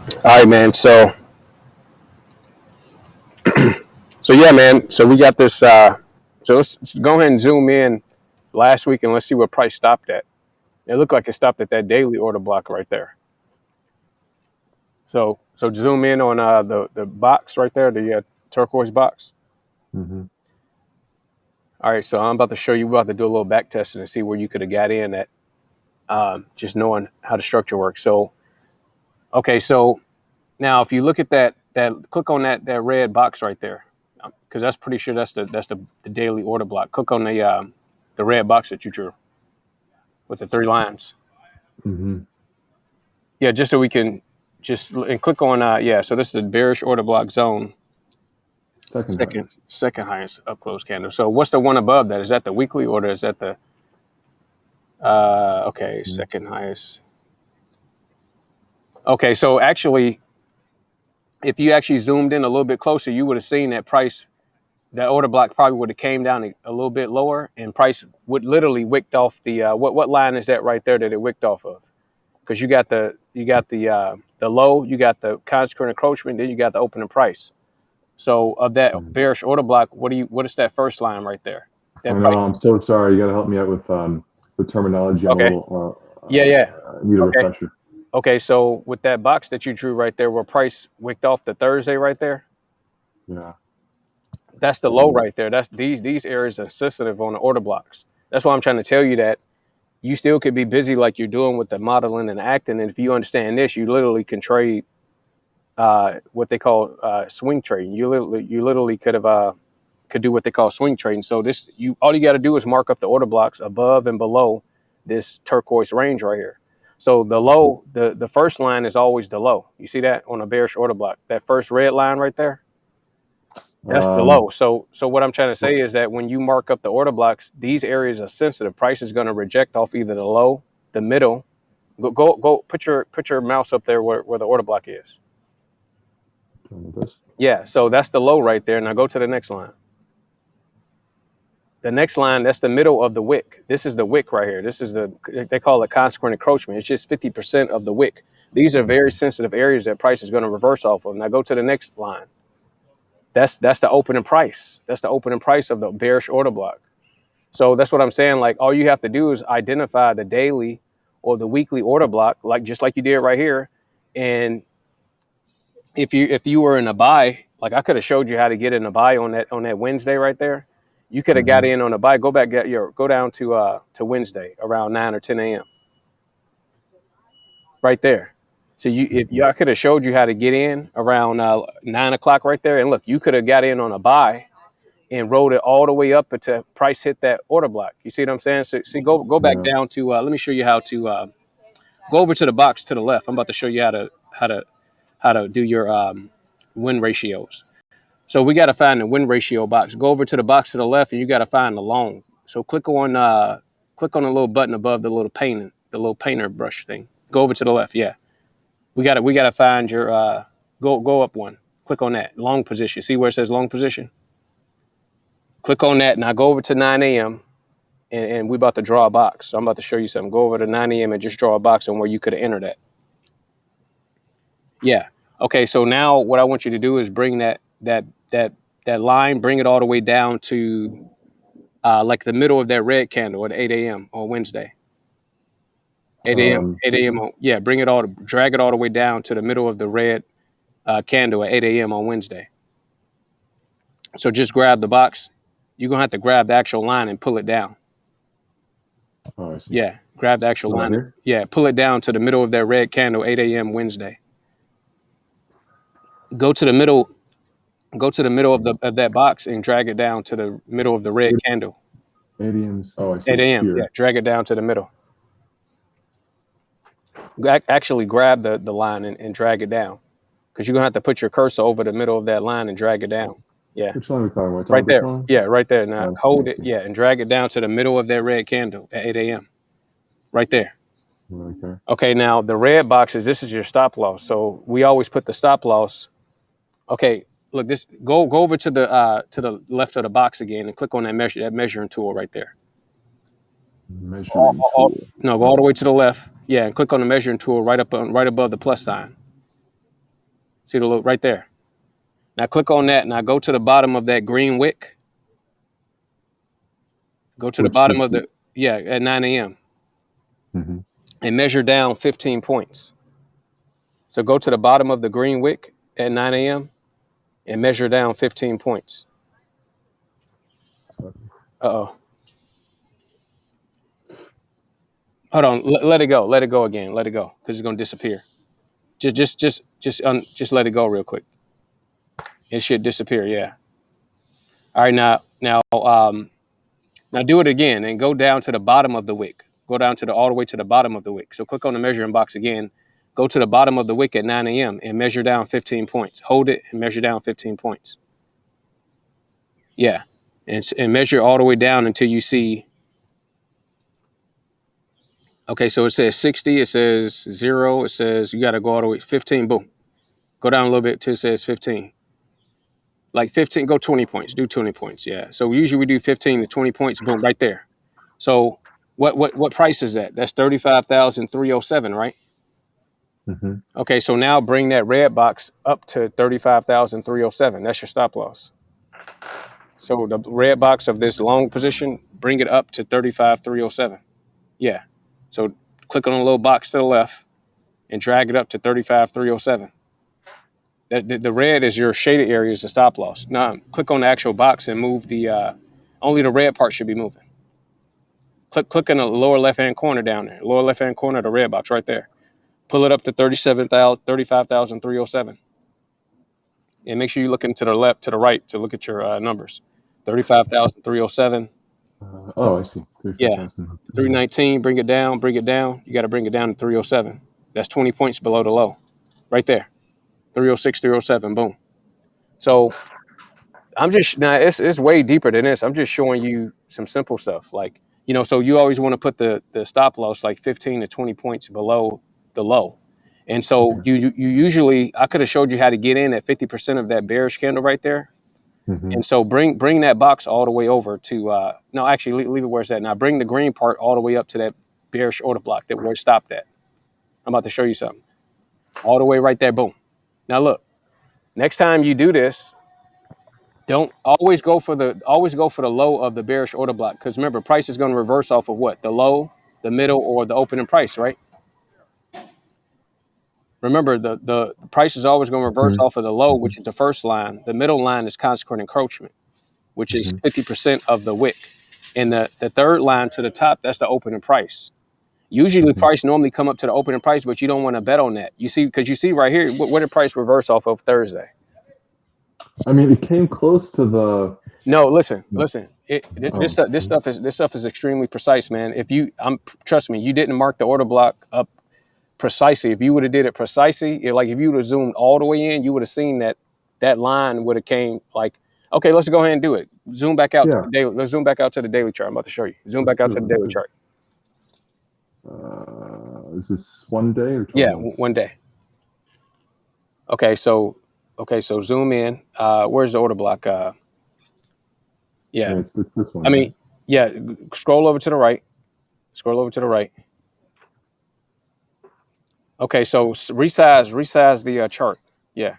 All right, man. So yeah, man. So we got this. So let's go ahead and zoom in last week and let's see what price stopped at. It looked like it stopped at that daily order block right there. So zoom in on the box right there, the turquoise box. Mm-hmm. All right. So I'm about to show you. We're about to do a little back testing and see where you could have got in at just knowing how the structure works. So okay. So now if you look at that click on that red box right there, because that's pretty sure that's the daily order block. Click on the red box that you drew with the three lines. Mm-hmm. Yeah, just so we can just and click on yeah. So this is the bearish order block zone, Second highest. second highest up close candle. So what's the one above that? Is that the weekly order? Is that the okay, Mm-hmm. second highest? Okay, so actually, if you actually zoomed in a little bit closer, you would have seen that price. That order block probably would have came down a little bit lower, and price would literally wicked off the what line is that right there that it wicked off of? Because you got the low, you got the consequent encroachment, then you got the opening price. So of that Mm-hmm. bearish order block, what is that first line right there? I That know. price. I'm so sorry. You got to help me out with the terminology. I'm a Okay. little Yeah, yeah. need a Okay. refresher. Okay. So with that box that you drew right there, where price wicked off the Thursday right there, Yeah. that's the low right there. That's these areas are sensitive on the order blocks. That's why I'm trying to tell you that you still could be busy like you're doing with the modeling and acting. And if you understand this, you literally can trade what they call swing trading. You literally could do what they call swing trading. So this you all you got to do is mark up the order blocks above and below this turquoise range right here. So the low, the first line is always the low. You see that on a bearish order block? That first red line right there, that's the Um. low. So what I'm trying to say is that when you mark up the order blocks, these areas are sensitive. Price is going to reject off either the low, the middle. Go. Put your mouse up there where the order block is. This. Yeah. So that's the low right there. Now go to the next line. The next line, that's the middle of the wick. This is the wick right here. This is they call it consequent encroachment. It's just 50% of the wick. These are very sensitive areas that price is going to reverse off of. Now go to the next line. That's the opening price. That's the opening price of the bearish order block. So that's what I'm saying. Like all you have to do is identify the daily or the weekly order block, like just like you did right here. And if you were in a buy, like I could have showed you how to get in a buy on that Wednesday right there. You could have got Mm-hmm. in on a buy. Go back, go down to Wednesday around 9 or 10 a.m. right there. So I could have showed you how to get in around 9 o'clock right there. And look, you could have got in on a buy and rode it all the way up until price hit that order block. You see what I'm saying? So see, go back Yeah. down to let me show you how to go over to the box to the left. I'm about to show you how to do your win ratios. So we got to find the win ratio box. Go over to the box to the left, and you got to find the long. So click on the little button above the little painter brush thing. Go over to the left. Yeah, we got to find your go up one. Click on that long position. See where it says long position? Click on that. Now go over to 9 a.m. And we about to draw a box. So I'm about to show you something. Go over to 9 a.m. and just draw a box on where you could have entered that. Yeah. Okay. So now what I want you to do is bring that line, bring it all the way down to like the middle of that red candle at 8 a.m. on Wednesday. 8 a.m. 8 a.m. Yeah, drag it all the way down to the middle of the red candle at 8 a.m. on Wednesday. So just grab the box. You're gonna have to grab the actual line and pull it down. Oh, I see. Yeah, grab the actual So right line. here. Yeah, pull it down to the middle of that red candle, 8 a.m. Wednesday. Go to the middle. Go to the middle of that box and drag it down to the middle of the red candle. 8 a.m.'s. Oh, I see. 8 It's a.m. Yeah, here. drag it down to the middle. Actually, grab the line and drag it down because you're gonna have to put your cursor over the middle of that line and drag it down. Yeah, Which line are we talking about? Talking right about this there. line? Yeah, right there. Now Oh, I see. hold I it. see. Yeah, and drag it down to the middle of that red candle at 8 a.m. Right there. Okay. Okay, now the red boxes. This is your stop loss. So we always put the stop loss. Okay, look. This go over to the left of the box again and click on that measuring tool right there. Measuring tool. No, go all the way to the left. Yeah, and click on the measuring tool right above the plus sign. See the little right there. Now click on that. Now go to the bottom of that green wick. Go to the Which bottom just of the at 9 a.m. hmm and measure down 15 points. So go to the bottom of the green wick at 9 a.m. and measure down 15 points. Uh-oh. Hold on. Let it go. Let it go again. Let it go because it's gonna disappear. Just let it go real quick. It should disappear. Yeah. All right. Now do it again and go down to the bottom of the wick. Go down to the all the way to the bottom of the wick. So click on the measuring box again. Go to the bottom of the wick at 9 a.m. and measure down 15 points. Hold it and measure down 15 points. Yeah. And measure all the way down until you see. Okay, so it says 60, it says 0, it says you got to go all the way 15, boom. Go down a little bit till it says 15. Like 15, go 20 points, do 20 points. Yeah. So usually we do 15 to 20 points, boom, right there. So what price is that? That's 35,307, right? hmm Okay, so now bring that red box up to 35,307. That's your stop loss. So the red box of this long position, bring it up to 35,307. Yeah. So click on the little box to the left and drag it up to 35,307. The red is your shaded area is the stop loss. Now click on the actual box and move the only the red part should be moving. Click in the lower left hand corner down there. Lower left hand corner, the red box right there. Pull it up to 35,307. And make sure you look into the left to the right to look at your numbers. 35,307. oh, I see. Yeah. 35,000. 319, bring it down, bring it down. You got to bring it down to 307. That's 20 points below the low. Right there. 306, 307, boom. So I'm just now it's way deeper than this. I'm just showing you some simple stuff. Like, so you always want to put the stop loss like 15 to 20 points below the low. And so Okay. you usually I could have showed you how to get in at 50% of that bearish candle right there. hmm And so bring that box all the way over to no, actually leave it where it's at. Now bring the green part all the way up to that bearish order block that where it stopped at. I'm about to show you something. All the way right there, boom. Now look, next time you do this, don't always go for the low of the bearish order block because remember, price is going to reverse off of what? The low, the middle, or the opening price, right? Remember, the price is always going to reverse hmm off of the low, hmm which is the first line. The middle line is consequent encroachment, which is hmm 50% of the wick. And the third line to the top, that's the opening price. Usually the hmm price normally come up to the opening price, but you don't want to bet on that. You see, because you see right here, what did price reverse off of Thursday? I mean, it came close to the. No, listen. Oh, This stuff is extremely precise, man. If you, trust me, you didn't mark the order block up precisely. If you would have did it precisely, like if you would have zoomed all the way in, you would have seen that line would have came like, okay, let's go ahead and do it. Zoom back out to yeah. the daily. Let's zoom back out to the daily chart. I'm about to show you. Zoom back out to the Let's daily do chart. it. Is this one day or 12 Yeah, months? one day. Okay, so zoom in. Where's the order block? Yeah, Yeah, it's this one, I right? mean, yeah. Scroll over to the right. Scroll over to the right. Okay, so resize the chart. Yeah.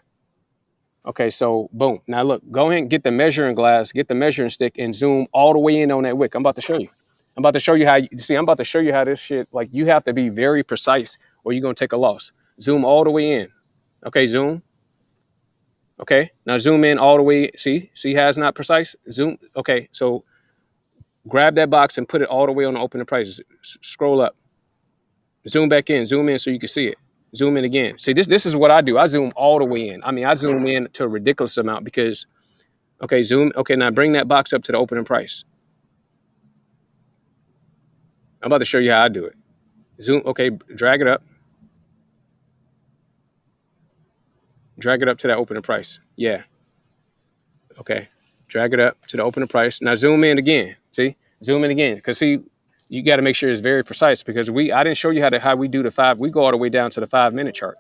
Okay, so boom. Now look, go ahead and get the measuring glass, get the measuring stick, and zoom all the way in on that wick. I'm about to show you. I'm about to show you how. I'm about to show you how this shit. Like you have to be very precise, or you're gonna take a loss. Zoom all the way in. Okay, zoom. Okay, now zoom in all the way. See how it's not precise. Zoom. Okay, so grab that box and put it all the way on the opening prices. Scroll up. Zoom back in. Zoom in so you can see it. Zoom in again. See, this is what I do. I zoom all the way in. I mean, I zoom in to a ridiculous amount because, okay, zoom. Okay, now bring that box up to the opening price. I'm about to show you how I do it. Zoom. Okay, drag it up. Drag it up to that opening price. Yeah. Okay. Drag it up to the opening price. Now zoom in again. See? Zoom in again. Because see, you got to make sure it's very precise because I didn't show you how we do the five. We go all the way down to the 5-minute chart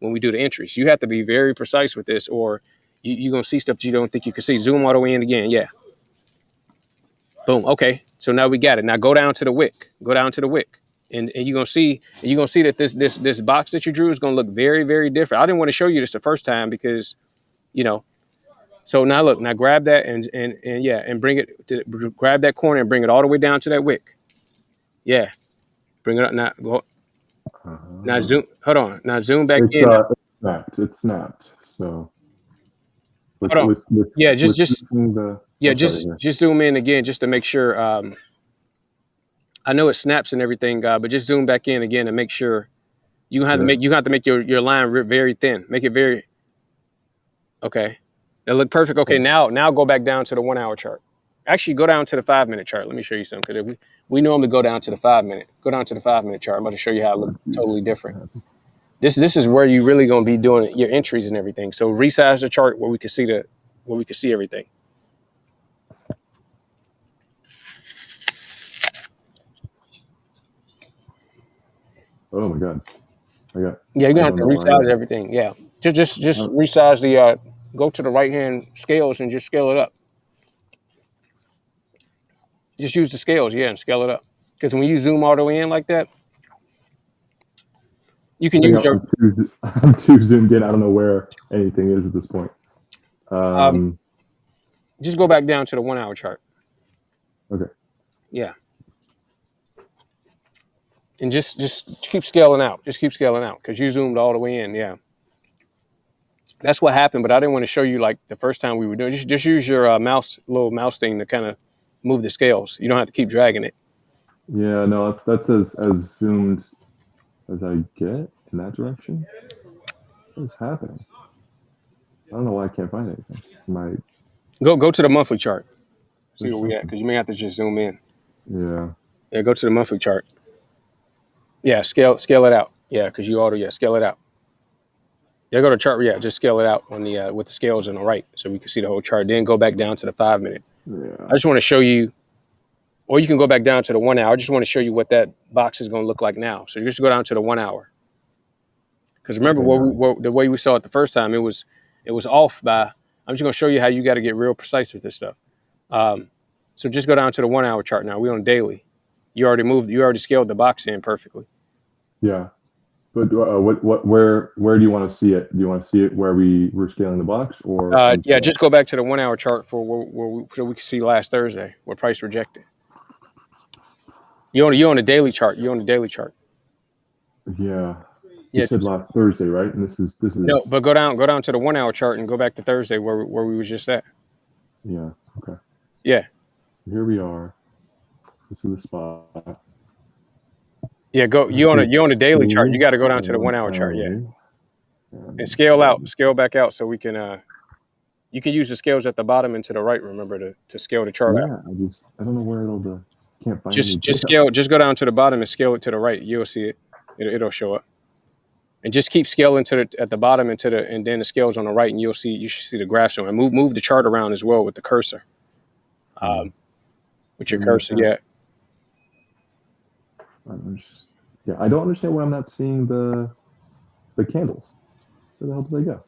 when we do the entries. You have to be very precise with this or you're going to see stuff that you don't think you can see. Zoom all the way in again. Yeah. Boom. Okay. So now we got it. Now go down to the wick. Go down to the wick. and you're gonna see that this box that you drew is gonna look very, very different. I didn't want to show you this the first time because you know. So now look, now grab that and yeah, and bring it to grab that corner and bring it all the way down to that wick. Yeah, bring it up now. Go now. Uh, Zoom. Hold on. Now zoom back it's in. it's snapped. It's snapped. So Hold on. Yeah, with using the yeah, sorry, yeah. just zoom in again just to make sure. I know it snaps and everything, but just zoom back in again and make sure you have to make your line very thin. Make it very okay. That look perfect. Okay, now go back down to the 1 hour chart. Actually, go down to the 5 minute chart. Let me show you something because we normally go down to the 5 minute. Go down to the 5 minute chart. I'm going to show you how it looks totally different. This is where you really going to be doing your entries and everything. So resize the chart where we can see everything. Oh my god. Yeah, you're gonna have to resize everything. Yeah, just resize the. Go to the right hand scales and just scale it up. Just use the scales, yeah, and scale it up. Because when you zoom all the way in like that, you can use your. I'm too zoomed in. I don't know where anything is at this point. Just go back down to the 1 hour chart. Okay. Yeah. And just keep scaling out. Just keep scaling out because you zoomed all the way in. Yeah. That's what happened, but I didn't want to show you like the first time we were doing. Just use your little mouse thing to kind of move the scales. You don't have to keep dragging it. Yeah, no, that's as zoomed as I get in that direction. What is happening? I don't know why I can't find anything. Go to the monthly chart. See where we at because you may have to just zoom in. Yeah. Yeah, go to the monthly chart. Yeah, scale it out. Yeah, because you scale it out. Yeah, go to chart. Yeah, just scale it out on the with the scales on the right, so we can see the whole chart. Then go back down to the 5 minute. Yeah. I just want to show you, or you can go back down to the 1 hour. I just want to show you what that box is going to look like now. So you just go down to the 1 hour. Because remember the way we saw it the first time, it was off by. I'm just going to show you how you got to get real precise with this stuff. So just go down to the 1 hour chart now. We're on daily. You already scaled the box in perfectly. Yeah. But where do you want to see it? Do you want to see it where we're scaling the box, or yeah, just go back to the 1 hour chart for so we can see last Thursday where price rejected. You on a daily chart. You on the daily chart. Yeah. You said last Thursday, right? And this is no, but go down to the 1 hour chart and go back to Thursday where we was just at. Yeah. Okay. Yeah. Here we are. This is the spot. Yeah, you on a daily chart. You got to go down to the 1 hour chart, yeah. And scale back out so we can you can use the scales at the bottom and to the right, remember to scale the chart out. Yeah, I don't know where can't find just go down to the bottom and scale it to the right. You'll see it. It'll show up. And just keep scaling at the bottom and then the scales on the right, and you should see the graph showing. Move the chart around as well with the cursor. With your cursor, yeah. Yeah, I don't understand why I'm not seeing the candles. Where the hell do they go?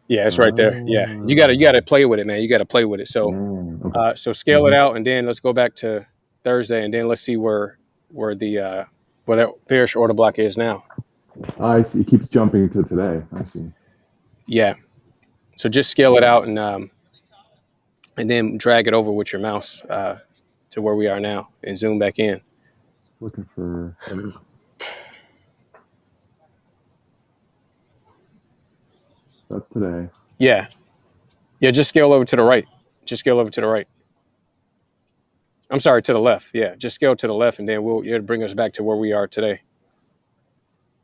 Yeah, it's right there. Yeah, you gotta play with it, man. You gotta play with it. So, so scale it out, and then let's go back to Thursday, and then let's see where that bearish order block is now. I see. It keeps jumping to today. I see. Yeah. So just scale it out and then drag it over with your mouse to where we are now, and zoom back in. Looking for. That's today. Yeah. Yeah, just scale over to the right. I'm sorry, to the left. Yeah, just scale to the left, and then it'll bring us back to where we are today.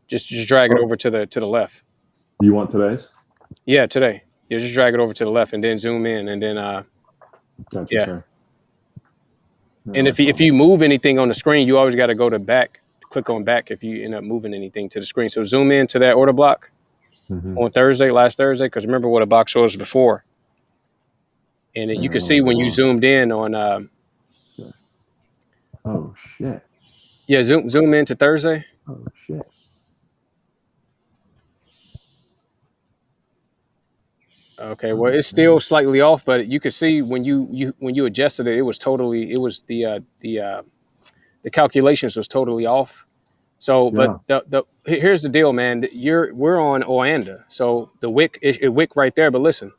Just drag it over to the left. Do you want today's? Yeah, today. Yeah, just drag it over to the left, and then zoom in, and then gotcha, yeah. Sorry. No, and if you move anything on the screen, you always got to go to back. Click on back if you end up moving anything to the screen. So zoom in to that order block on last Thursday, because remember what a box was before. And you can see when you zoomed in on. Oh shit. Yeah, zoom in to Thursday. Oh shit. Okay, well it's still slightly off, but you could see when you adjusted it, it was The calculations was totally off. So, but Yeah. here's the deal, man. We're on Oanda, so the wick is a wick right there. But listen,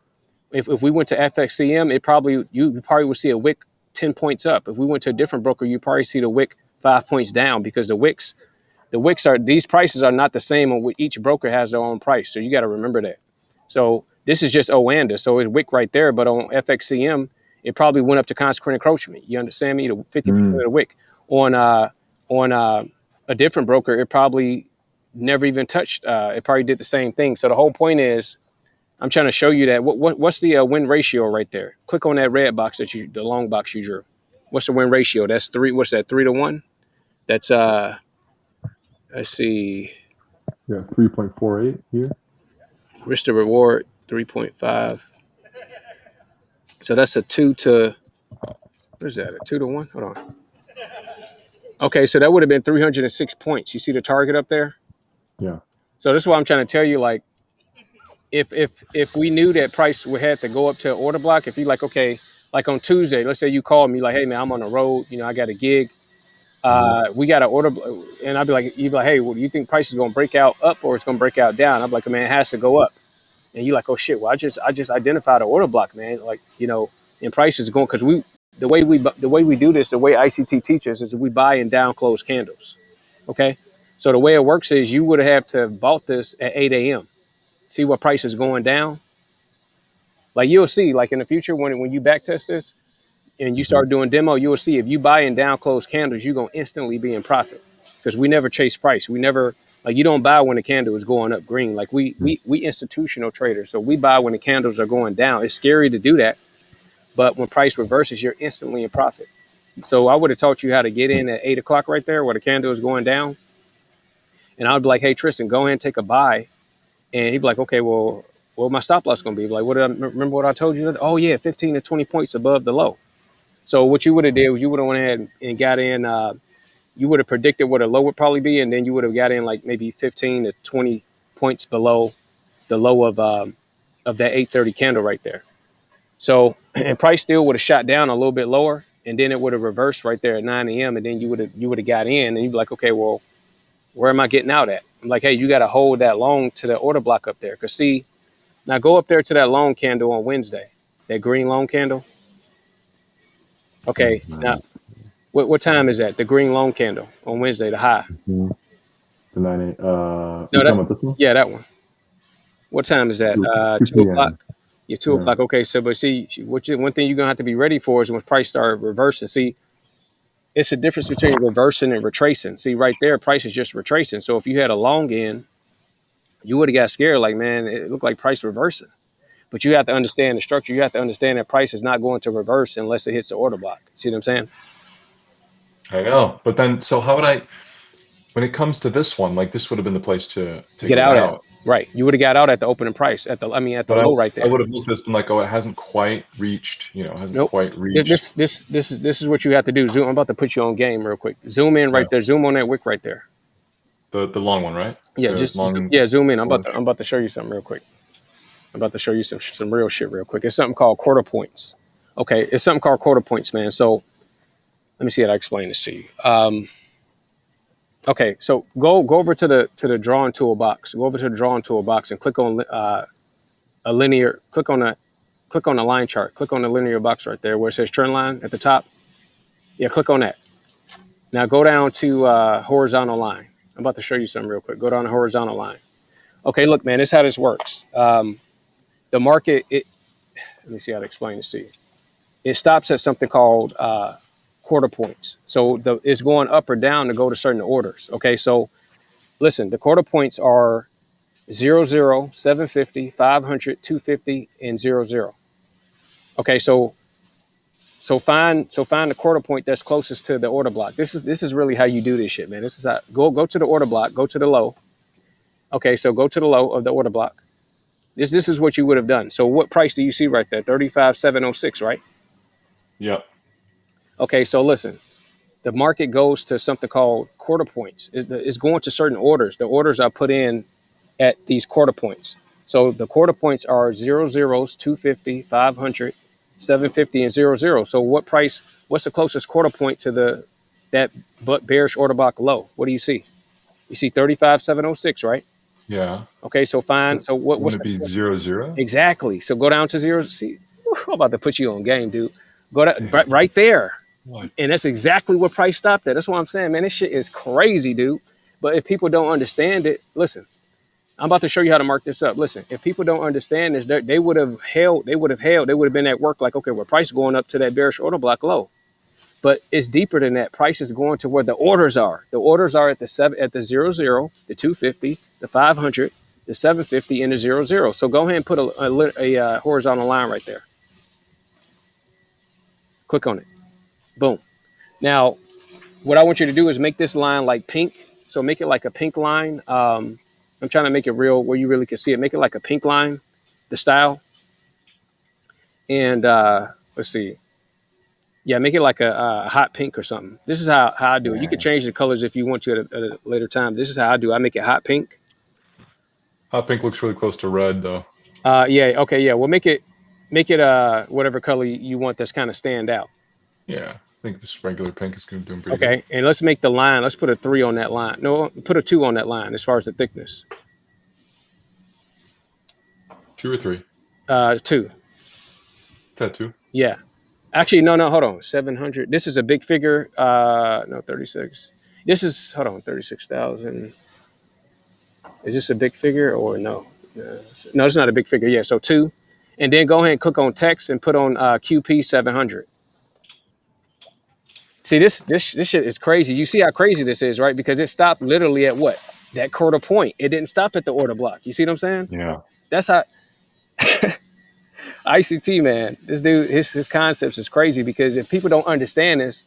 if we went to FXCM, you probably would see a wick 10 points up. If we went to a different broker, you probably see the wick 5 points down because the wicks are these prices are not the same on what each broker has their own price. So you got to remember that. So this is just Oanda, so it's wick right there. But on FXCM, it probably went up to consequent encroachment. You understand me? The 50% of Mm. the wick on a different broker, it probably never even touched. It probably did the same thing. So the whole point is, I'm trying to show you that. What's the win ratio right there? Click on that red box the long box you drew. What's the win ratio? That's three. What's that? 3-1. That's let's see. Yeah, 3.48 here. Risk to reward 3.5. So that's a 2 to. What is that? A 2-1? Hold on. Okay, so that would have been 306 points. You see the target up there? Yeah. So this is what I'm trying to tell you. Like, if we knew that price would have to go up to an order block, if you like, okay, like on Tuesday, let's say you call me like, hey man, I'm on the road, I got a gig, we got an order, and I'd be like, you'd be like, hey, well, do you think price is gonna break out up or it's gonna break out down? I'm like, man, it has to go up, and you're like, oh shit, well, I just identified an order block, man, like and price is going because the way we do this, the way ICT teaches is we buy in down close candles, okay? So the way it works is you would have to have bought this at 8 a.m. See what price is going down. Like you'll see, like in the future when you back test this and you Hmm. start doing demo, you'll see if you buy in down closed candles, you're gonna instantly be in profit because we never chase price. We never like you don't buy when the candle is going up green. Like we institutional traders, so we buy when the candles are going down. It's scary to do that, but when price reverses, you're instantly in profit. So I would have taught you how to get in at 8 o'clock right there where the candle is going down, and I would be like, hey Tristan, go ahead and take a buy. And he'd be like, okay, well, what my stop loss going to be? Like, what did I remember what I told you? Oh, yeah, 15 to 20 points above the low. So what you would have did was you would have went ahead and got in, you would have predicted what a low would probably be. And then you would have got in like maybe 15 to 20 points below the low of that 830 candle right there. So, and price still would have shot down a little bit lower. And then it would have reversed right there at 9 a.m. And then you would have got in and you'd be like, okay, well, where am I getting out at? I'm like, hey, you got to hold that long to the order block up there. Because see, now go up there to that long candle on Wednesday, that green long candle. Okay, now what time is that? The green long candle on Wednesday, the high. Hmm. The 9 8. You No, talking about this one? yeah, that one. What time is that? 2 2 o'clock. p.m. Yeah, 2 o'clock. Yeah. Okay, so but see, one thing you're gonna have to be ready for is when price start reversing. See, it's a difference between reversing and retracing. See, right there, price is just retracing. So if you had a long in, you would have got scared. Like, man, it looked like price reversing. But you have to understand the structure. You have to understand that price is not going to reverse unless it hits the order block. See what I'm saying? I know. But then, so how would I, when it comes to this one, like this would have been the place to Get get out at out. right. You would have got out at the opening price at the But low right I there. would have looked at this and like, oh, it hasn't quite reached, hasn't Nope. quite This reached this this this is what you have to do. Zoom. I'm about to put you on game real quick. Zoom in right there. Zoom on that wick right there. the long one, right? Yeah, The just long yeah. Zoom in. I'm bullish. about to show you something real quick. I'm about to show you some real shit real quick. It's something called quarter points. Okay, it's something called quarter points, man. So let me see how to explain this to you. Okay, so go over to the drawing toolbox. Go over to the drawing toolbox and click on a linear. Click on the line chart. Click on the linear box right there where it says trend line at the top. Yeah, click on that. Now go down to horizontal line. I'm about to show you something real quick. Go down the horizontal line. Okay, look, man, this is how this works. The market, let me see how to explain this to you. It stops at something called quarter points. So it's going up or down to go to certain orders. Okay, so listen, the quarter points are 00, 750, 500, 250, and 00. Okay, so find the quarter point that's closest to the order block. This is really how you do this shit, man. This is how go to the order block, go to the low. Okay, so go to the low of the order block. This is what you would have done. So what price do you see right there? 35,706, right? Yep. Okay, so listen. The market goes to something called quarter points. It's going to certain orders. The orders are put in at these quarter points. So the quarter points are 00s, 250, 500, 750, and 00. So what's the closest quarter point to the that bearish order block low, what do you see? You see 35,706, right? Yeah. Okay, so fine. So So wouldn't it be 0, 0? exactly? So go down to zero. See, I'm about to put you on game, dude. Go to Damn. right there, What? and that's exactly what price stopped at. That's what I'm saying, man. This shit is crazy, dude. But if people don't understand it, listen. I'm about to show you how to mark this up. Listen, if people don't understand this, they would have held. They would have been at work like, okay, well, price going up to that bearish order block low. But it's deeper than that. Price is going to where the orders are. The orders are at the 00, the 250, the 500, the 750, and the 00. So go ahead and put a horizontal line right there. Click on it. Boom. Now, what I want you to do is make this line like pink. So make it like a pink line. I'm trying to make it real where you really can see it. Make it like a pink line, the style. And let's see. Yeah, make it like a hot pink or something. This is how I do it. You can change the colors if you want to at a later time. This is how I do it. I make it hot pink. Hot pink looks really close to red, though. Yeah, okay, yeah. Well, make it whatever color you want that's kind of stand out. Yeah, I think this regular pink is doing pretty good. Okay, and let's make the line. Let's put a 3 on that line. No, put a 2 on that line as far as the thickness. 2 or 3? 2. Is that 2? Yeah. Actually, no, hold on. 700. This is a big figure. No, 36. This is, hold on, 36,000. Is this a big figure or no? No, it's not a big figure. Yeah, so 2. And then go ahead and click on text and put on QP 700. See, this shit is crazy. You see how crazy this is, right? Because it stopped literally at what? That quarter point. It didn't stop at the order block. You see what I'm saying? Yeah. That's how ICT, man. This dude, his concepts is crazy because if people don't understand this,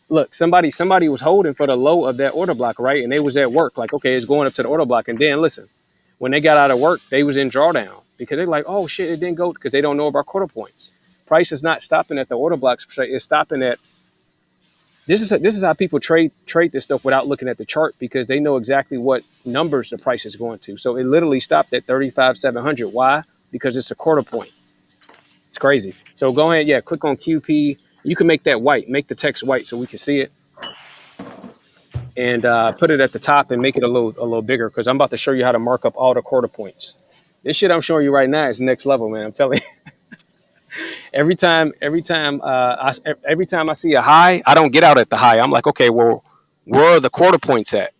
look, somebody was holding for the low of that order block, right? And they was at work, like, okay, it's going up to the order block. And then listen, when they got out of work, they was in drawdown because they're like, oh shit, it didn't go because they don't know about quarter points. Price is not stopping at the order blocks, it's stopping at this is how people trade this stuff without looking at the chart because they know exactly what numbers the price is going to. So it literally stopped at 35,700. Why? Because it's a quarter point. It's crazy. So go ahead, yeah, click on QP. You can make that white, make the text white so we can see it, and put it at the top and make it a little bigger because I'm about to show you how to mark up all the quarter points. This shit I'm showing you right now is next level, man. I'm telling you. every time I see a high, I don't get out at the high. I'm like, okay, well, where are the quarter points at?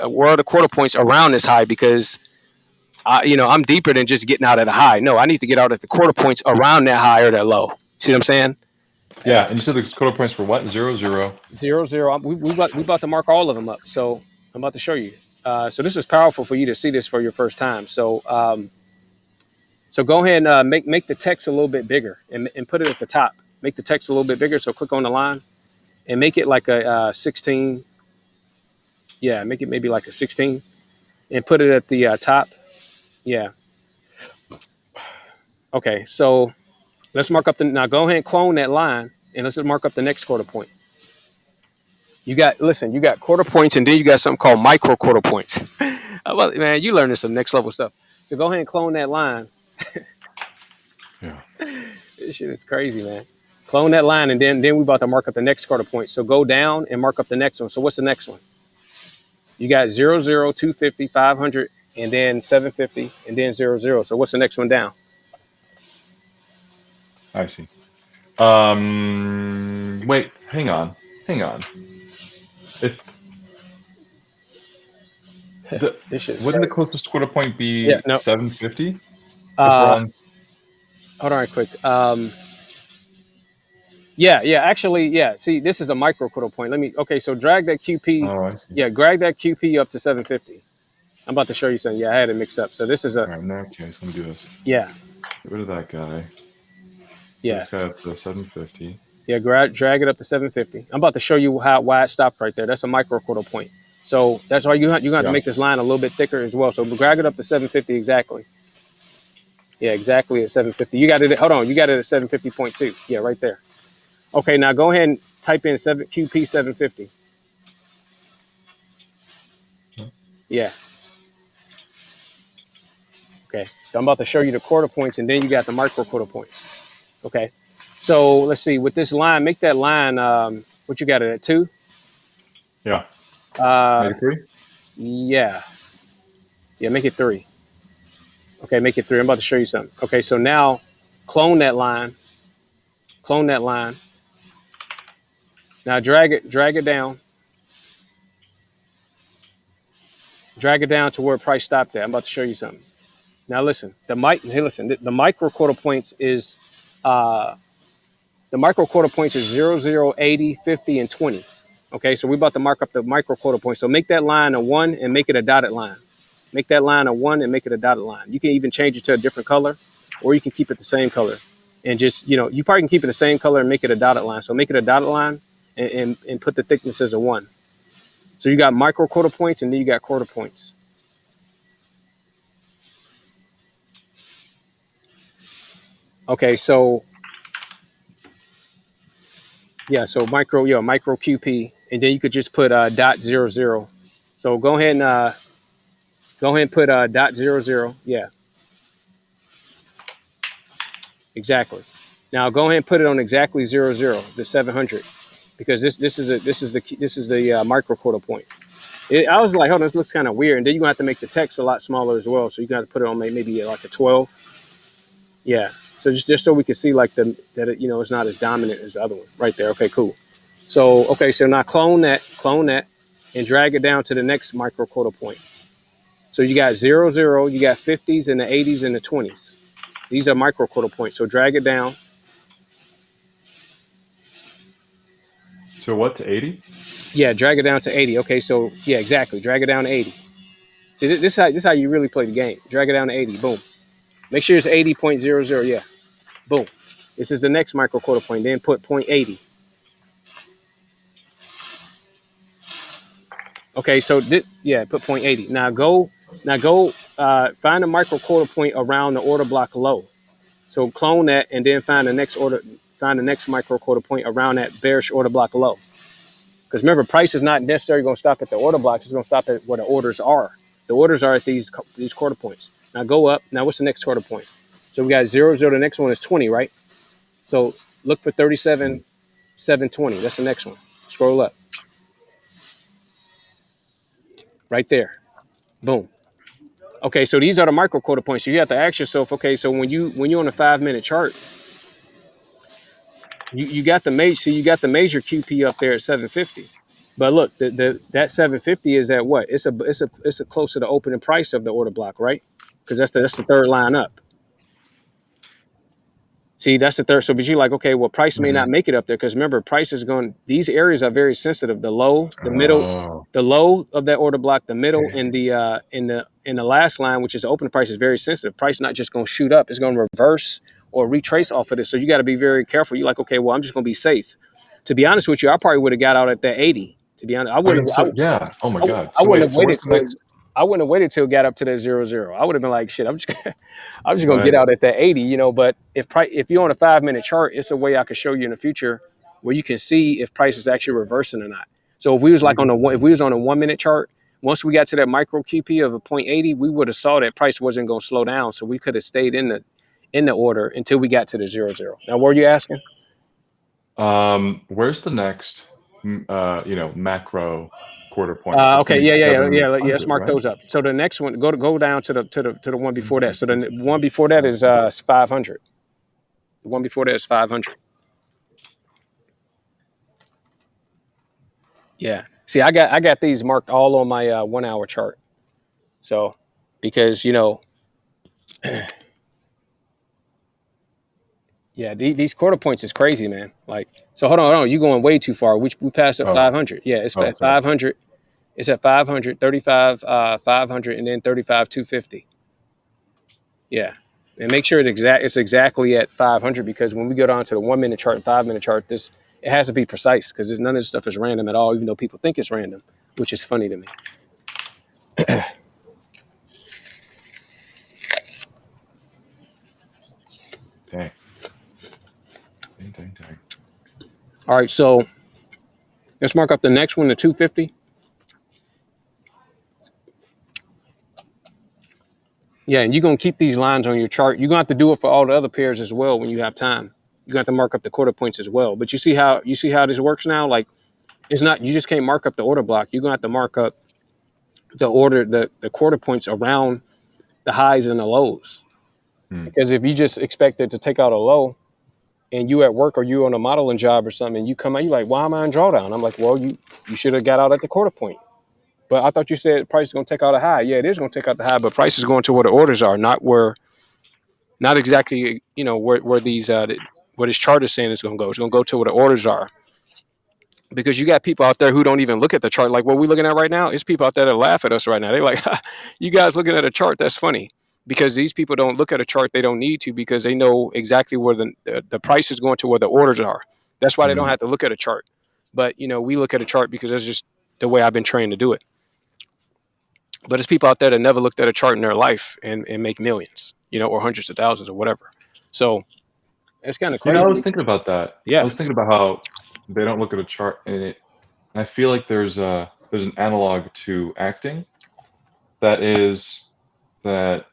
Where are the quarter points around this high? Because I'm deeper than just getting out at a high. No, I need to get out at the quarter points around that high or that low. See what I'm saying? Yeah, and you said the quarter points were what? 0, 0. 00. We about to mark all of them up. So I'm about to show you. So this is powerful for you to see this for your first time. So so go ahead and make the text a little bit bigger and put it at the top. Make the text a little bit bigger. So click on the line and make it like a 16. Yeah, make it maybe like a 16 and put it at the top. Yeah. Okay. So let's mark up now go ahead and clone that line and let's mark up the next quarter point. You got quarter points and then you got something called micro quarter points. Man, you learning some next level stuff. So go ahead and clone that line. Yeah. This shit is crazy, man. Clone that line and then we about to mark up the next quarter point. So go down and mark up the next one. So what's the next one? You got 00, 250, 500, and then 750, and then 00. So what's the next one down? I see. Wait, hang on. If This shit wouldn't the closest quarter point be 750? Hold on right quick. Actually, yeah. See, this is a micro quarter point. So drag that QP. Oh, I see. Yeah, drag that QP up to 750. I'm about to show you something. Yeah, I had it mixed up. So this is All right, in that case, let me do this. Yeah. Get rid of that guy. Yeah. This guy up to 750. Yeah, drag it up to 750. I'm about to show you why it stopped right there. That's a micro quarter point. So that's why you have to make this line a little bit thicker as well. So drag it up to 750 exactly. Yeah, exactly at 750. You got it. Hold on. You got it at 750.2. Yeah, right there. Okay, now go ahead and type in QP 750. Yeah. Okay. So I'm about to show you the quarter points, and then you got the micro quarter points. Okay. So let's see. With this line, make that line. What you got it at 2? Yeah. Uh, Make it 3. yeah, make it 3. Okay, make it 3. I'm about to show you something. Okay, so now clone that line. Clone that line. Now drag it down. Drag it down to where price stopped at. I'm about to show you something. Now listen, the micro quarter points is uh, the micro quarter points is 0, 0, 80, 50, and 20. Okay, so we're about to mark up the micro quarter points. So make that line a 1 and make it a dotted line. Make that line a 1 and make it a dotted line. You can even change it to a different color, or you can keep it the same color. And just, you probably can keep it the same color and make it a dotted line. So make it a dotted line and put the thickness as a 1. So you got micro quarter points and then you got quarter points. Okay, so yeah, so micro QP, and then you could just put dot 00. So go ahead and put dot 00. Yeah, exactly. Now go ahead and put it on exactly 00, the 700, because this is the micro quarter point. I was like, oh, this looks kind of weird, and then you're gonna have to make the text a lot smaller as well. So you're gonna have to put it on maybe like a 12. Yeah. So just so we can see like that it's not as dominant as the other one right there. Okay, cool. So so now clone that and drag it down to the next micro quarter point. So you got 0, 0, you got 50s and the 80s and the 20s. These are micro quarter points. So drag it down. So what, to 80? Yeah, drag it down to 80. Okay, so yeah, exactly. Drag it down to 80. See, this is how you really play the game. Drag it down to 80. Boom. Make sure it's 80.00. Yeah. Boom. This is the next micro quarter point. Then put 0.80. Okay, so put 0.80. Now go find a micro quarter point around the order block low. So clone that and then find the next micro quarter point around that bearish order block low. Because remember, price is not necessarily going to stop at the order blocks. It's going to stop at where the orders are. The orders are at these quarter points. Now go up. Now what's the next quarter point? So we got 0, 0. The next one is 20, right? So look for 37, 720. That's the next one. Scroll up. Right there. Boom. Okay, so these are the micro quarter points. So you have to ask yourself, okay, so when you're on a 5-minute chart, you got the major QP up there at 750. But look, that 750 is at what? It's a close to the opening price of the order block, right? Because that's the third line up. See, that's the third. So, but you're like, okay, well, price may not make it up there because remember, price is going. These areas are very sensitive. The low, the middle, Oh, the low of that order block, the middle, and the last line, which is the open price, is very sensitive. Price not just going to shoot up; it's going to reverse or retrace off of this. So you got to be very careful. You're like, okay, well, I'm just going to be safe. To be honest with you, I probably would have got out at that 80. To be honest, I I mean, wouldn't. so yeah. Oh my God. I So wouldn't wait. have So waited where's the till. next? I wouldn't have waited till it got up to that 00. I would have been like, shit, I'm just gonna get Right. out at that 80, But if you're on a 5-minute chart, it's a way I could show you in the future where you can see if price is actually reversing or not. So if we was if we was on a 1-minute chart, once we got to that micro QP of a 0.80, we would have saw that price wasn't gonna slow down, so we could have stayed in the order until we got to the 00. Now, what were you asking? Where's the next? Macro quarter point. It's Okay, going to be yeah. Let's 700, mark right? those up. So the next one, go down to the one before that. So the 750, one before that is 500. The one before that is 500. Yeah. See, I got these marked all on my 1 hour chart. So because yeah, these quarter points is crazy, man. Like, so hold on, you going way too far. We passed up Oh, 500. Yeah, it's at sorry. 500. It's at 500, 35, 500, and then 35, 250. Yeah. And make sure it's exactly at 500 because when we go down to the 1-minute chart and 5-minute chart, it has to be precise because none of this stuff is random at all, even though people think it's random, which is funny to me. Dang. Dang. All right, so let's mark up the next one, the 250. Yeah, and you're gonna keep these lines on your chart. You're gonna have to do it for all the other pairs as well when you have time. You're gonna have to mark up the quarter points as well. But you see how this works now? Like It's not, you just can't mark up the order block. You're gonna have to mark up the quarter points around the highs and the lows. Because if you just expect it to take out a low and you at work or you on a modeling job or something, and you come out, you're like, why am I in drawdown? I'm like, well, you should have got out at the quarter point. But I thought you said price is gonna take out a high. Yeah, it is gonna take out the high, but price is going to where the orders are, not exactly, where what this chart is saying it's gonna go. It's gonna go to where the orders are. Because you got people out there who don't even look at the chart. Like what we're looking at right now, it's people out there that laugh at us right now. They're like, you guys looking at a chart, that's funny. Because these people don't look at a chart, they don't need to, because they know exactly where the price is going to where the orders are. That's why they don't have to look at a chart. But we look at a chart because that's just the way I've been trained to do it. But it's people out there that never looked at a chart in their life and make millions, or hundreds of thousands or whatever. So it's kind of crazy. I was thinking about that. Yeah. I was thinking about how they don't look at a chart, and I feel like there's an analog to acting that is that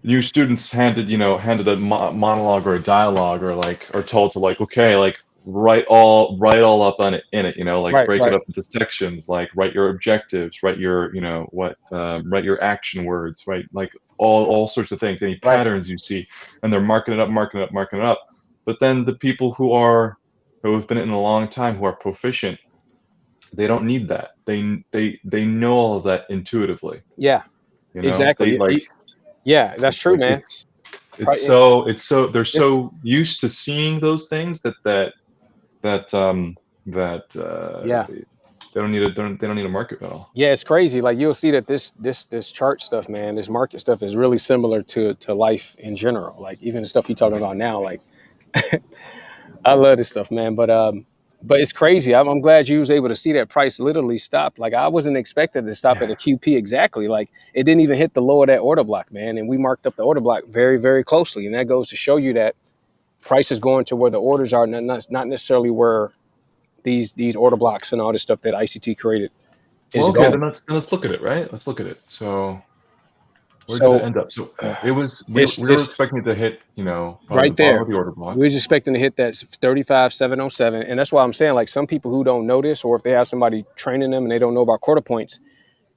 new students handed a monologue or a dialogue, or told to okay, write all up on it in it, Right, break right. it up into sections, write your objectives, write your write your action words, right, all sorts of things, any Right. patterns you see, and they're marking it up. But then the people who have been in a long time, who are proficient, they don't need that. They know all of that intuitively. Yeah, exactly. Yeah, that's true, man. It's so they're so used to seeing those things that Yeah. they don't need a market at all. Yeah, it's crazy. Like you'll see that this chart stuff, man, this market stuff is really similar to life in general. Like even the stuff you're talking about now, like I love this stuff, man. But it's crazy. I'm glad you was able to see that price literally stop. Like I wasn't expected to stop at a QP exactly. Like it didn't even hit the low of that order block, man. And we marked up the order block very, very closely. And that goes to show you that price is going to where the orders are, not necessarily where these order blocks and all this stuff that ICT created is well, okay, going. then let's look at it, right? Let's look at it. So where So did it end up? So it was we it's were expecting it to hit, probably right the bottom there. of the order block. We was expecting to hit that 35,707, and that's why I'm saying, like, some people who don't know this, or if they have somebody training them and they don't know about quarter points,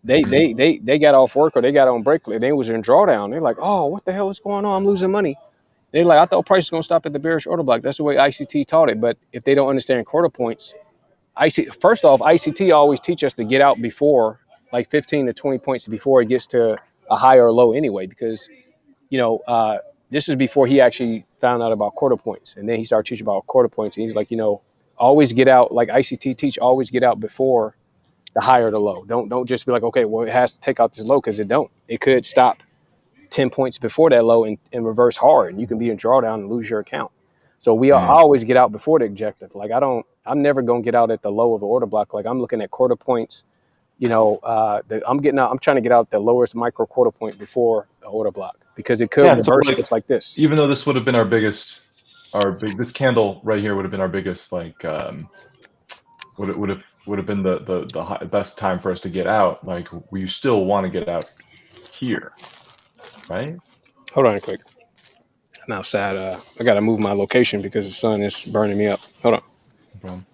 they got off work or they got on break, they was in drawdown. They're like, oh, what the hell is going on? I'm losing money. They're like, I thought price was gonna stop at the bearish order block. That's the way ICT taught it. But if they don't understand quarter points, first off, ICT always teach us to get out before, like 15 to 20 points before it gets to a high or low anyway, because this is before he actually found out about quarter points. And then he started teaching about quarter points. And he's like, always get out, like ICT teach, always get out before the high or the low. Don't just be like, okay, well, it has to take out this low, because it don't. It could stop 10 points before that low and reverse hard. And you can be in drawdown and lose your account. So I always get out before the objective. Like I'm never going to get out at the low of the order block. Like I'm looking at quarter points, I'm trying to get out the lowest micro quarter point before the order block, because it could reverse just like this. Even though this would have been this candle right here would have been our biggest, would have been the best time for us to get out. Like we still want to get out here, right? Hold on quick. I'm outside. I got to move my location because the sun is burning me up. Hold on. No problem.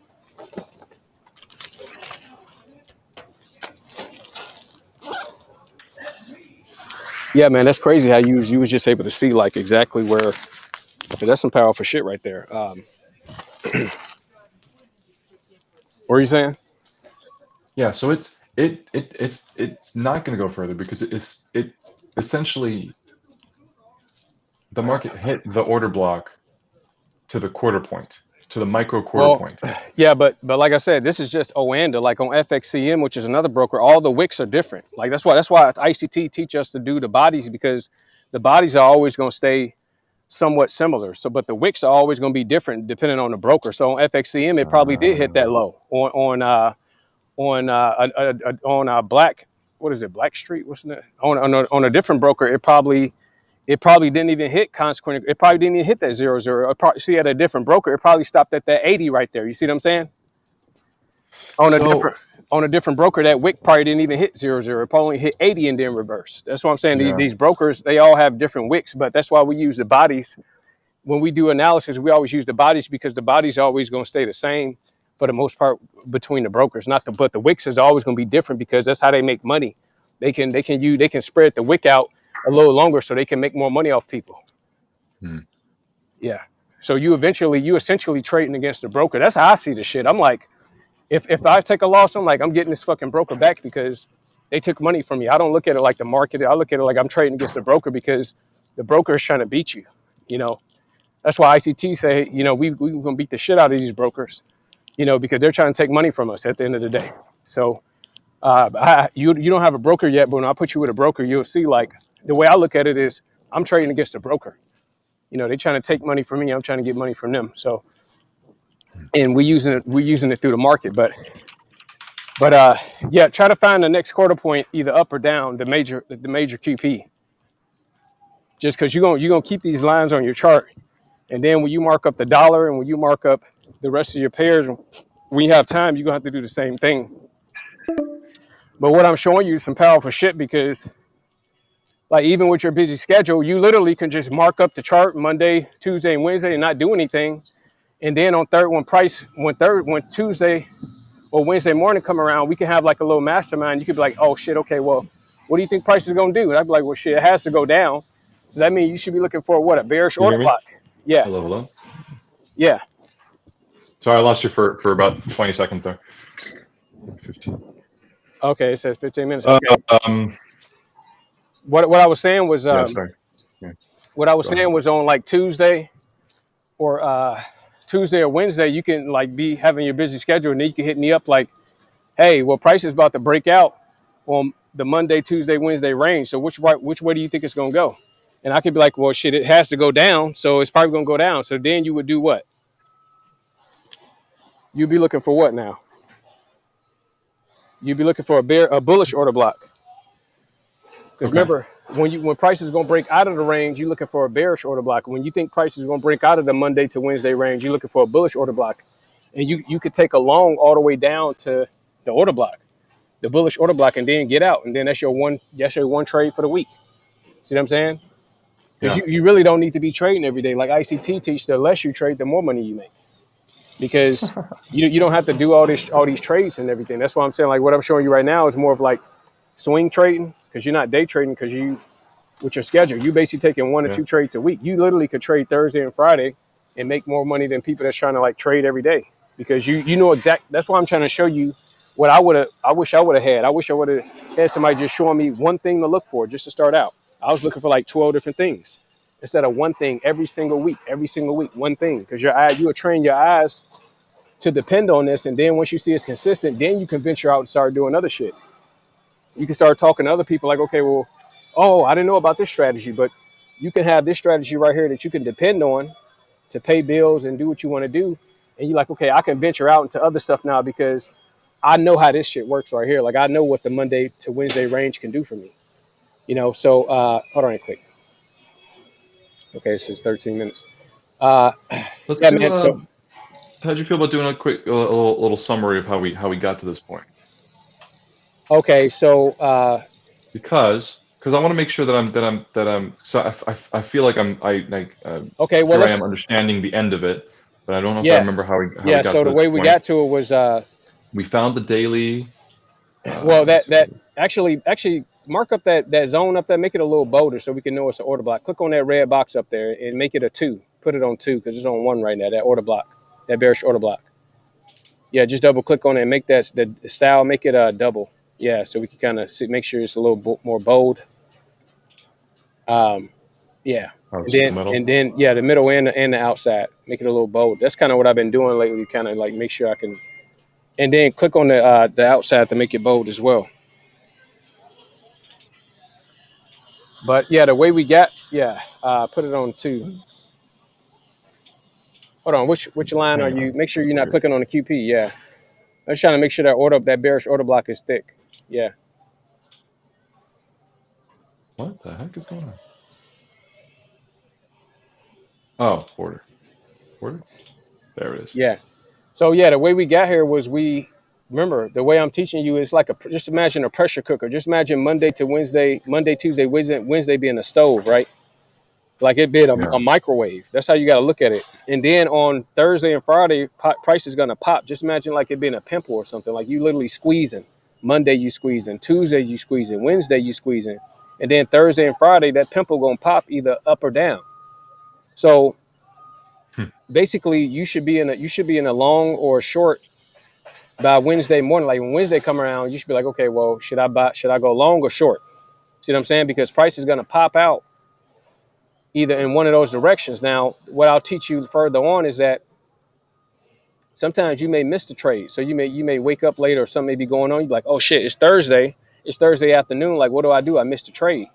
Yeah, man, that's crazy how you was just able to see like exactly where. That's some powerful shit right there. What are you saying? Yeah, so it's not going to go further, because it essentially, the market hit the order block to the quarter point, to the micro quarter point. Yeah, but like I said, this is just OANDA. Like on FXCM, which is another broker, all the wicks are different. Like that's why ICT teach us to do the bodies, because the bodies are always going to stay somewhat similar. So, but the wicks are always going to be different depending on the broker. So on FXCM, it probably did hit that low. On Black, what is it, Black Street? What's that? On a different broker, it probably didn't even hit consequent. It probably didn't even hit that 0.0. See, at a different broker, it probably stopped at that 80 right there. You see what I'm saying? On a different broker, that wick probably didn't even hit 0.0. It probably hit 80 and then reverse. That's what I'm saying. Yeah. These brokers, they all have different wicks, but that's why we use the bodies. When we do analysis, we always use the bodies, because the bodies are always going to stay the same for the most part between the brokers. Not the but the wicks is always going to be different because that's how they make money. They can spread the wick out a little longer so they can make more money off people. Hmm. Yeah. So you essentially trading against the broker. That's how I see the shit. I'm like, if I take a loss, I'm like, I'm getting this fucking broker back because they took money from me. I don't look at it like the market. I look at it like I'm trading against the broker because the broker is trying to beat you. You know, that's why ICT say, you know, we gonna beat the shit out of these brokers, you know, because they're trying to take money from us at the end of the day. So you don't have a broker yet, but when I put you with a broker, you'll see like the way I look at it is I'm trading against a broker. You know, they're trying to take money from me. I'm trying to get money from them. So, and we're using it through the market, but yeah, try to find the next quarter point either up or down the major QP. Just because you're gonna keep these lines on your chart, and then when you mark up the dollar and when you mark up the rest of your pairs, when you have time, you're gonna have to do the same thing. But what I'm showing you is some powerful shit because, like, even with your busy schedule, you literally can just mark up the chart Monday, Tuesday, and Wednesday and not do anything. And then on when Tuesday or Wednesday morning come around, we can have like a little mastermind. You could be like, oh shit, okay, well, what do you think price is gonna do? And I'd be like, well, shit, it has to go down. So that means you should be looking for what, a bearish You order hear me? block. Yeah, Hello, hello. yeah. Sorry, I lost you for about 20 seconds there. 15. Okay, it says 15 minutes. Okay. Um, What I was saying was yeah, sorry. Yeah, what I was go ahead. saying was on like or Tuesday or Wednesday, you can like be having your busy schedule and then you can hit me up like, hey, well, price is about to break out on the Monday, Tuesday, Wednesday range. So which way do you think it's gonna go? And I could be like, well, shit, it has to go down, so it's probably gonna go down. So then you would do what? You'd be looking for what now? You'd be looking for a bullish order block. Because Okay. remember, when price is gonna break out of the range, you're looking for a bearish order block. When you think price is gonna break out of the Monday to Wednesday range, you're looking for a bullish order block. And you could take a long all the way down to the order block, the bullish order block, and then get out. And then that's your one trade for the week. See what I'm saying? Because Yeah. you really don't need to be trading every day. Like ICT teach, the less you trade, the more money you make. Because you don't have to do all these trades and everything. That's why I'm saying like what I'm showing you right now is more of like swing trading because you're not day trading because you with your schedule you basically taking one or Yeah. two trades a week. You literally could trade Thursday and Friday and make more money than people that's trying to like trade every day because you know exact. That's why I'm trying to show you what I wish I would have had. I wish I would have had somebody just showing me one thing to look for just to start out. I was looking for like 12 different things instead of one thing every single week, one thing. Because you will train your eyes to depend on this. And then once you see it's consistent, then you can venture out and start doing other shit. You can start talking to other people like, okay, well, oh, I didn't know about this strategy, but you can have this strategy right here that you can depend on to pay bills and do what you want to do. And you're like, okay, I can venture out into other stuff now because I know how this shit works right here. Like I know what the Monday to Wednesday range can do for me. You know, so hold on quick. Okay, this is 13 minutes. Uh Let's yeah, do. man. So How'd you feel about doing a quick, little summary of how we got to this point? okay, so Because I want to make sure that I'm. So I feel like okay, well here I am let's understanding the end of it, but I don't know if I yeah. remember how we Yeah, got so to the this way we point. got to it was We found the daily. well Let me see. that actually mark up that zone up there, make it a little bolder so we can know it's an order block. Click on that red box up there and make it a 2. Put it on 2 because it's on 1 right now. That order block, that bearish order block. Yeah, just double click on it and make that the style, make it a double. Yeah, so we can kind of make sure it's a little more bold. Yeah, Oh, it's just the middle. and then yeah, the middle and the outside, make it a little bold. That's kind of what I've been doing lately. Kind of like make sure I can, and then click on the outside to make it bold as well. But yeah, the way we got, yeah, put it on 2. Hold on, which line are Hang you? on. Make sure That's you're not weird. clicking on the QP. Yeah, I'm just trying to make sure that bearish order block is thick. Yeah. What the heck is going on? Oh, order. Order. There it is. Yeah. So yeah, the way we got here was remember the way I'm teaching you is like just imagine a pressure cooker. Just imagine Monday to Wednesday, Monday, Tuesday, Wednesday being a stove, right? like it being Yeah. a microwave. That's how you got to look at it. And then on Thursday and Friday, price is gonna pop. Just imagine like it being a pimple or something. Like you literally squeezing. Monday you squeezing, Tuesday you squeezing, Wednesday you squeezing, and then Thursday and Friday that pimple gonna pop either up or down. So Hmm. basically, you should be in a long or a short by Wednesday morning. Like when Wednesday come around, you should be like, okay, well, should I go long or short? See what I'm saying? Because price is gonna pop out either in one of those directions. Now, what I'll teach you further on is that sometimes you may miss the trade. So you may wake up later or something may be going on. You're like, oh shit, it's Thursday. It's Thursday afternoon. Like, what do? I missed the trade.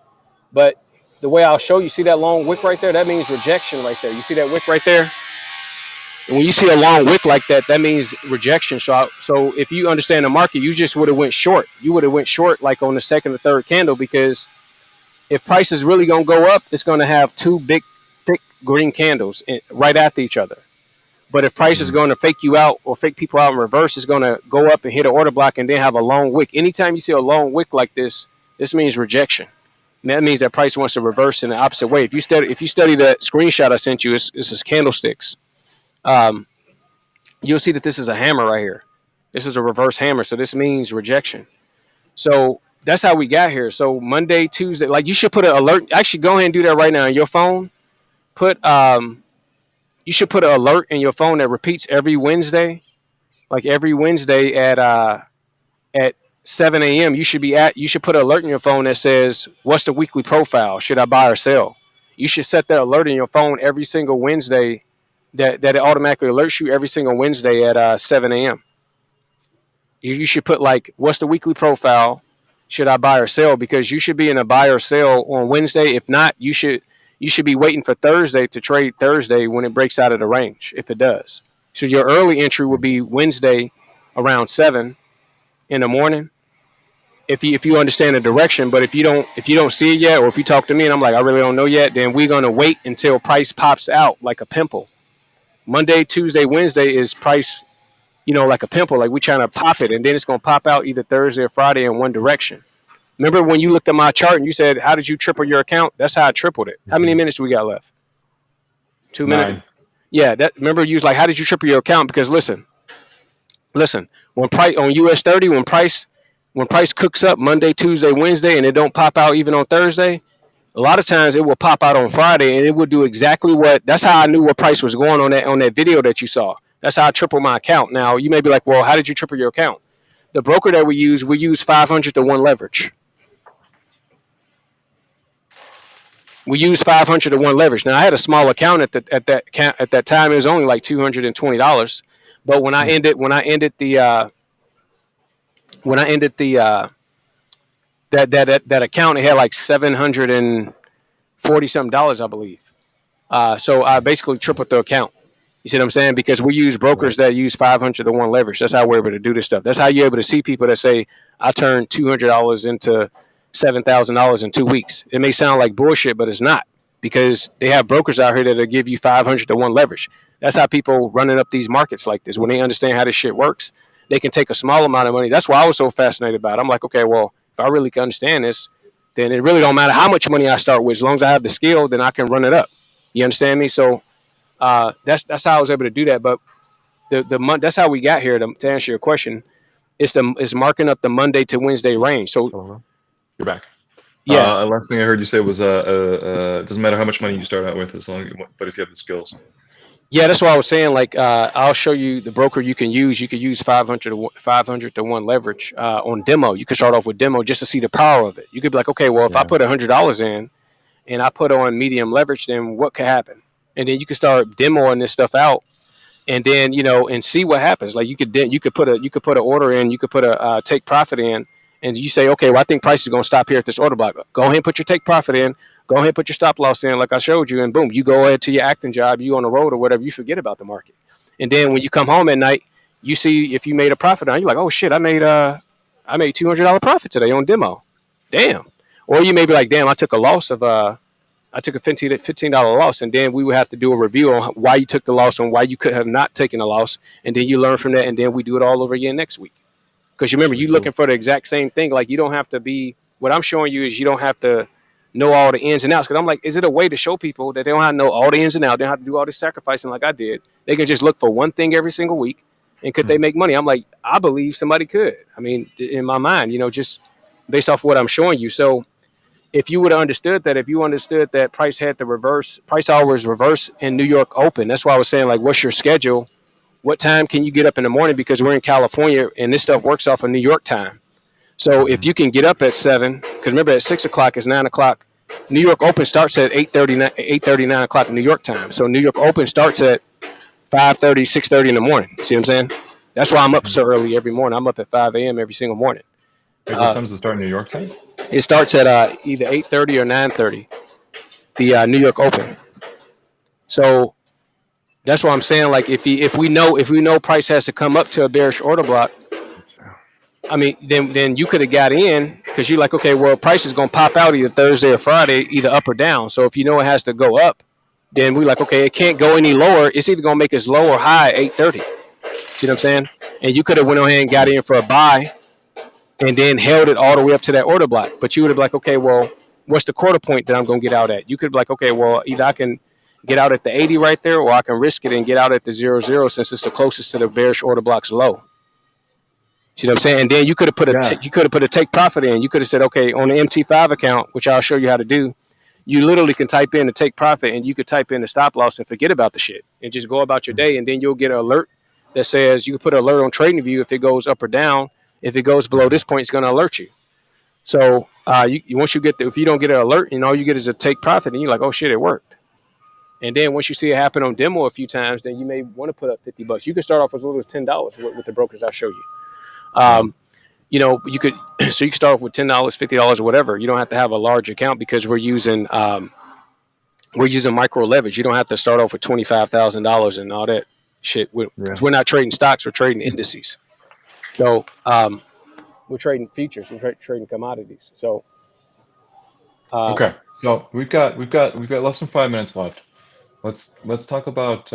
But the way I'll show you, see that long wick right there? That means rejection right there. You see that wick right there? And when you see a long wick like that, that means rejection. So if you understand the market, you just would have went short. You would have went short like on the second or third candle, because if price is really going to go up, it's going to have two big, thick green candles right after each other. But if price is Mm. going to fake you out or fake people out in reverse, it's going to go up and hit an order block and then have a long wick. Anytime you see a long wick like this means rejection. And that means that price wants to reverse in the opposite way. If you study that screenshot I sent you, it's just candlesticks. Um, you'll see that this is a hammer right here. This is a reverse hammer, so this means rejection. So that's how we got here. So Monday, Tuesday, like you should put an alert. Actually, go ahead and do that right now on your phone. Put you should put an alert in your phone that repeats every Wednesday. Like every Wednesday at 7 a.m. You should put an alert in your phone that says, "What's the weekly profile? Should I buy or sell?" You should set that alert in your phone every single Wednesday. That it automatically alerts you every single Wednesday at 7 a.m. You should put like, "What's the weekly profile? Should I buy or sell?" Because you should be in a buy or sell on Wednesday. If not, you should be waiting for Thursday to trade Thursday when it breaks out of the range. If it does, so your early entry would be Wednesday around 7 in the morning. If you understand the direction. But if you don't see it yet, or if you talk to me and I'm like, I really don't know yet, then we're gonna wait until price pops out like a pimple. Monday, Tuesday, Wednesday is price, like a pimple, like we trying to pop it, and then it's gonna pop out either Thursday or Friday in one direction. Remember when you looked at my chart and you said, "How did you triple your account?" That's how I tripled it. How many Mhm. minutes do we got left? 2 minutes. 9. Yeah, that. Remember, you was like, "How did you triple your account?" Because listen. When price on US 30, when price cooks up Monday, Tuesday, Wednesday, and it don't pop out even on Thursday, a lot of times it will pop out on Friday, and it will do exactly what. That's how I knew what price was going on that video that you saw. That's how I tripled my account. Now you may be like, "Well, how did you triple your account?" The broker that we use 500 to 1 leverage. We use 500 to 1 leverage. Now I had a small account at that time. It was only like $220. But Hmm. when I ended that account, it had like $740 something, I believe. So I basically tripled the account. You see what I'm saying? Because we use brokers Right. that use 500 to 1 leverage. That's how we're able to do this stuff. That's how you're able to see people that say, "I turned $200 into $7,000 in 2 weeks." It may sound like bullshit, but it's not, because they have brokers out here that'll give you 500 to 1 leverage. That's how people running up these markets like this. When they understand how this shit works, they can take a small amount of money. That's why I was so fascinated about it. I'm like, okay, well, if I really can understand this, then it really don't matter how much money I start with. As long as I have the skill, then I can run it up. You understand me? So that's how I was able to do that. But the that's how we got here. To answer your question, it's marking up the Monday to Wednesday range. So Hello. You're back. yeah, Last thing I heard you say was, doesn't matter how much money you start out with, as long, but if you have the skills. yeah, that's what I was saying. Like I'll show you the broker you can use. You can use 500 to 1 leverage on demo. You can start off with demo just to see the power of it. You could be like, okay, well, if I Yeah. put $100 in and I put on medium leverage, then what could happen? And then you can start demoing this stuff out, and then and see what happens. Like you could put an order in, you could put a take profit in, and you say, okay, well, I think price is going to stop here at this order block. Go ahead and put your take profit in. Go ahead and put your stop loss in, like I showed you, and boom, you go ahead to your acting job. You on the road or whatever. You forget about the market, and then when you come home at night, you see if you made a profit on. You're like, oh shit, I made $200 profit today on demo. Damn. Or you may be like, damn, I took a $15 loss, and then we would have to do a review on why you took the loss and why you could have not taken a loss, and then you learn from that, and then we do it all over again next week. Because you remember, Pretty you cool. looking for the exact same thing. Like you don't have to be. What I'm showing you is you don't have to know all the ins and outs. Because I'm like, is it a way to show people that they don't have to know all the ins and outs? They don't have to do all this sacrificing like I did. They can just look for one thing every single week, and could they make money? I'm like, I believe somebody could. I mean, in my mind, just based off what I'm showing you. So if you would have understood that, if you understood that price had the reverse, price always reverse in New York Open. That's why I was saying, like, what's your schedule? What time can you get up in the morning? Because we're in California and this stuff works off of New York time. So if you can get up at 7, because remember at 6 o'clock is 9 o'clock. New York Open starts at 8:30, 9 o'clock New York time. So New York Open starts at 5:30, 6:30 in the morning. See what I'm saying? That's why I'm up so early every morning. I'm up at 5 a.m. every single morning. Wait, what time does it start in New York time? It starts at either 8:30 or 9:30. The New York Open. So that's why I'm saying, like, if we know price has to come up to a bearish order block, I mean, then you could have got in because you're like, okay, well, price is going to pop out either Thursday or Friday, either up or down. So if you know it has to go up, then we're like, okay, it can't go any lower. It's either going to make us low or high at 8:30. See what I'm saying? And you could have went ahead and got in for a buy and then held it all the way up to that order block. But you would have been like, okay, well, what's the quarter point that I'm going to get out at? You could be like, okay, well, either I can get out at the 80 right there, or I can risk it and get out at the 0-0 since it's the closest to the bearish order block's low. See what I'm saying? And then you could have put a take profit in. You could have said, okay, on the MT5 account, which I'll show you how to do, you literally can type in the take profit and you could type in the stop loss and forget about the shit and just go about your day. And then you'll get an alert that says, you can put an alert on TradingView if it goes up or down. If it goes below this point, it's going to alert you. So once you get if you don't get an alert and all you get is a take profit, and you're like, oh shit, it worked. And then once you see it happen on demo a few times, then you may want to put up $50. You can start off as little as $10 with the brokers I'll show you. You could start off with $10, $50, or whatever. You don't have to have a large account because we're using micro leverage. You don't have to start off with $25,000 and all that shit. We're not trading stocks; we're trading indices. So we're trading futures. We're trading commodities. So okay, so we've got less than 5 minutes left. Let's talk about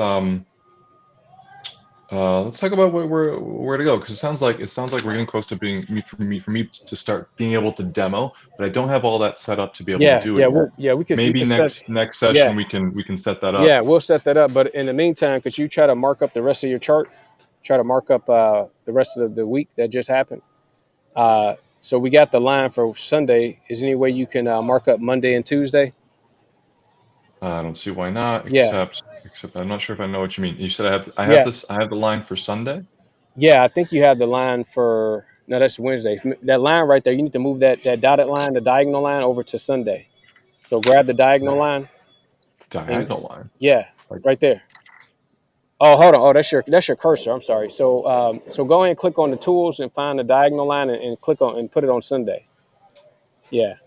where to go, because it sounds like we're getting close to being for me to start being able to demo, but I don't have all that set up to be able to do it. We can maybe next session we can set that up. Yeah, we'll set that up. But in the meantime, could you try to mark up the rest of your chart? Try to mark up the rest of the week that just happened. So we got the line for Sunday. Is there any way you can mark up Monday and Tuesday? I don't see why not. Except I'm not sure if I know what you mean. You said I have the line for Sunday. Yeah, I think you have the line for that's Wednesday. That line right there, you need to move that dotted line, the diagonal line, over to Sunday. So grab the diagonal line. Diagonal line. Yeah, right there. Oh, hold on. Oh, that's your cursor. I'm sorry. So so go ahead and click on the tools and find the diagonal line and click on and put it on Sunday. Yeah.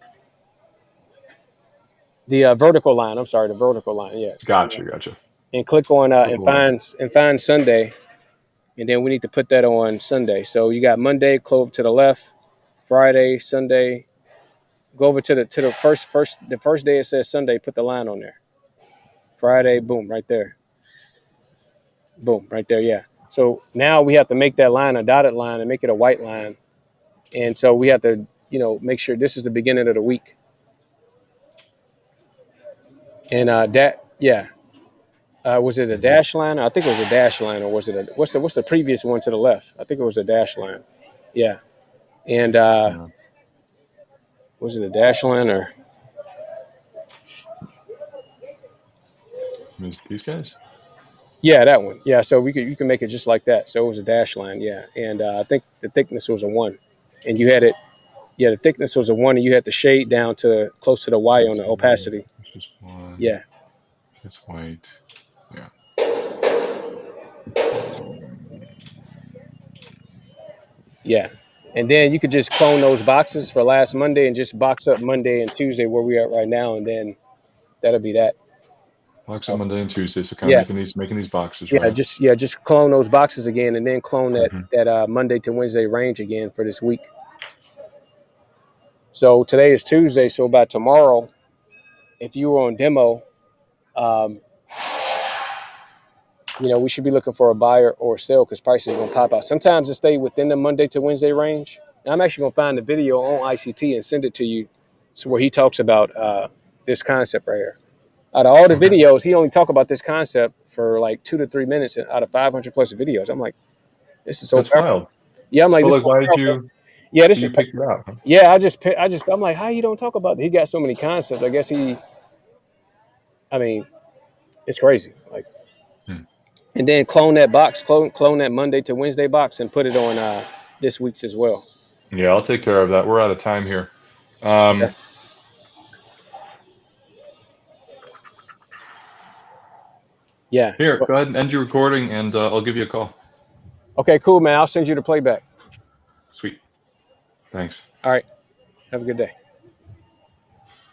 The vertical line. I'm sorry, the vertical line. Yeah. Gotcha. And click on and find Sunday, and then we need to put that on Sunday. So you got Monday, clove to the left, Friday, Sunday. Go over to the first day it says Sunday. Put the line on there. Friday, boom, right there. Boom, right there. Yeah. So now we have to make that line a dotted line and make it a white line, and so we have to make sure this is the beginning of the week. And was it a dash line? I think it was a dash line, or was it what's the previous one to the left? I think it was a dash line. Yeah. And was it a dash line or these guys? Yeah, that one. Yeah, so you can make it just like that. So it was a dash line, yeah. And I think the thickness was a 1. And you had it the thickness was a 1 and you had the shade down to close to the Y on the opacity. Just 1. Yeah. It's white. Yeah. Yeah. And then you could just clone those boxes for last Monday and just box up Monday and Tuesday where we are right now, and then that'll be that. Box up Monday and Tuesday, so kind of making these boxes, yeah, right? Just clone those boxes again, and then clone that Monday to Wednesday range again for this week. So today is Tuesday, so by tomorrow, if you were on demo, we should be looking for a buyer or a sell because prices are going to pop out. Sometimes it stay within the Monday to Wednesday range. And I'm actually going to find the video on ICT and send it to you So where he talks about this concept right here. Out of all the Okay. videos, he only talk about this concept for like 2 to 3 minutes out of 500 plus videos. I'm like, this is so That's powerful. wild. Yeah, I'm like, But this is like, so why did powerful. you Yeah, this is. you picked it out? Huh? Yeah, I'm like, how you don't talk about it? He got so many concepts. I guess I mean, it's crazy. Like, Hmm. and then clone that box, clone that Monday to Wednesday box, and put it on this week's as well. Yeah, I'll take care of that. We're out of time here. Okay. Yeah. Here, go ahead and end your recording, and I'll give you a call. Okay, cool, man. I'll send you the playback. Sweet. Thanks. All right. Have a good day.